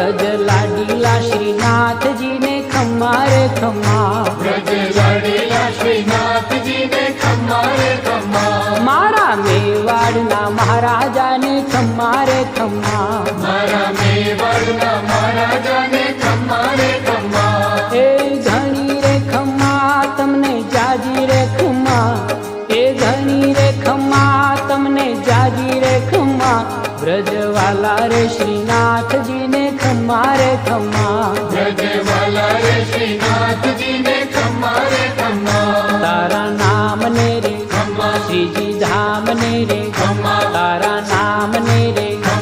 ब्रज लाडीला श्रीनाथ जी ने खम्मा रे खम्मा, ब्रज लाडीला श्रीनाथ जी ने खम्मा रे खम्मा, मारा मेवाड़ना महाराजा ने खम्मा रे खम्मा, मारा मेवाड़ना महाराजा ने खम्मा रे खम्मा, ए घणी रे खम्मा तमने जाजी रे खम्मा, ए घणी रे खम्मा तमने जाजी रे खम्मा, ब्रजवाला रे श्रीनाथ जी ने खम्मा रे खम्मा, ब्रजवाला रे श्रीनाथ जी ने खम्मा रे खम्मा, तारा नाम ने रे खम्मा, श्रीजी धाम ने रे खम्मा